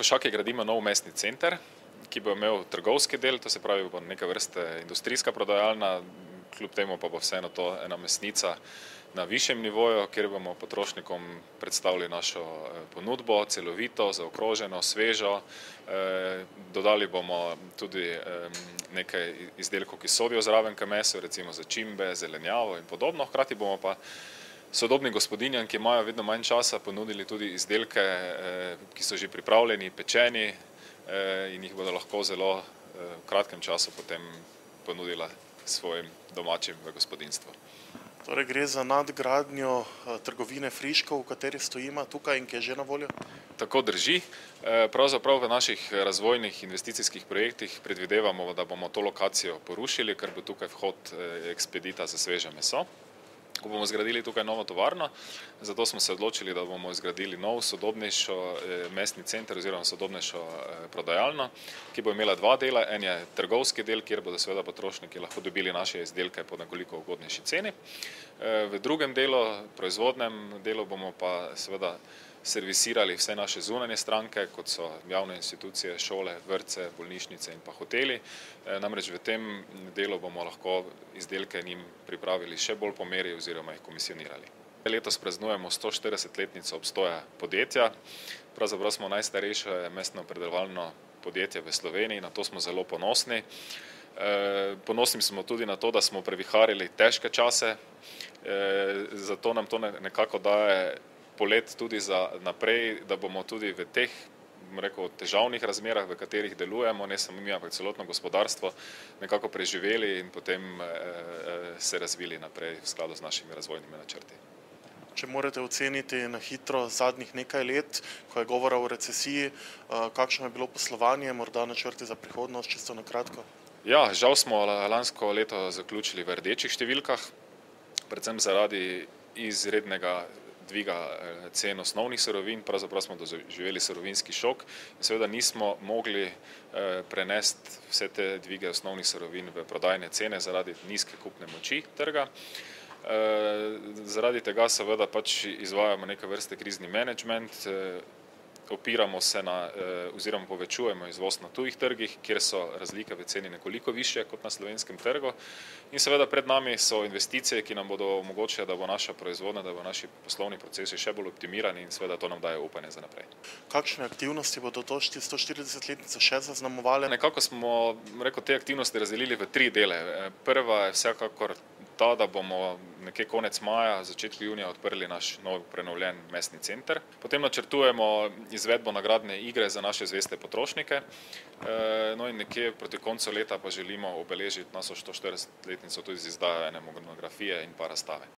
Košaki gradimo nov mestni center, ki bo imel trgovski del, to se pravi bo neke vrste industrijska prodajalna, kljub temu pa bo vseeno to ena mesnica na višjem nivoju, kjer bomo potrošnikom predstavili našo ponudbo, celovito, zaokroženo, svežo. Dodali bomo tudi nekaj izdelkov, ki sodijo zraven k mesu, recimo začimbe, zelenjavo in podobno. Hkrati bomo pa sodobnim gospodinjam, ki imajo vedno manj časa, ponudili tudi izdelke, ki so že pripravljeni, pečeni in jih bodo lahko zelo v kratkem času potem ponudila svojim domačim v gospodinjstvu. Torej gre za nadgradnjo trgovine Friško, v kateri stojimo tukaj in ki je že na voljo? Tako drži. Pravzaprav v naših razvojnih investicijskih projektih predvidevamo, da bomo to lokacijo porušili, ker bo tukaj vhod ekspedita za sveže meso. Ko bomo zgradili tukaj novo tovarno, zato smo se odločili, da bomo zgradili nov, sodobnejšo mestni center oziroma sodobnejšo prodajalno, ki bo imela dva dela. En je trgovski del, kjer bodo seveda potrošniki lahko dobili naše izdelke po nekoliko ugodnejši ceni. V drugem delu, proizvodnem delu, bomo pa seveda servisirali vse naše zunanje stranke, kot so javne institucije, šole, vrtce, bolnišnice in pa hoteli. Namreč v tem delu bomo lahko izdelke njim pripravili še bolj po meri oziroma jih komisionirali. Letos praznujemo 140-letnico obstoja podjetja. Pravzaprav smo najstarejše mestno predelovalno podjetje v Sloveniji, na to smo zelo ponosni. Ponosni smo tudi na to, da smo previharili težke čase, zato nam to nekako daje polet tudi za naprej, da bomo tudi v teh težavnih razmerah, v katerih delujemo, ne samo mi, ampak celotno gospodarstvo, nekako preživeli in potem se razvili naprej v skladu z našimi razvojnimi načrti. Če morate oceniti na hitro zadnjih nekaj let, ko je govora o recesiji, kakšno je bilo poslovanje, morda načrti za prihodnost, čisto na kratko? Ja, žal smo lansko leto zaključili v rdečih številkah, predvsem zaradi izrednega dviga cen osnovnih surovin. Pravzaprav smo doživeli surovinski šok in seveda nismo mogli prenesti vse te dvige osnovnih surovin v prodajne cene zaradi nizke kupne moči trga. Zaradi tega seveda pač izvajamo neke vrste krizni menedžment, opiramo se na oziroma povečujemo izvoz na tujih trgih, kjer so razlike v ceni nekoliko višje kot na slovenskem trgu. In seveda pred nami so investicije, ki nam bodo omogočile, da bo naša proizvodnja, da bo naši poslovni procesi še bolj optimirani in seveda to nam daje upanje za naprej. Kakšne aktivnosti bodo to 140-letnico še zaznamovale? Nekako smo te aktivnosti razdelili v tri dele. Prva je vsekakor ta, da bomo nekje konec maja, začetku junija odprli naš nov prenovljen mestni center. Potem načrtujemo izvedbo nagradne igre za naše zveste potrošnike. No in nekje proti koncu leta pa želimo obeležiti našo 140-letnico tudi z izdajo ene monografije in pa razstave.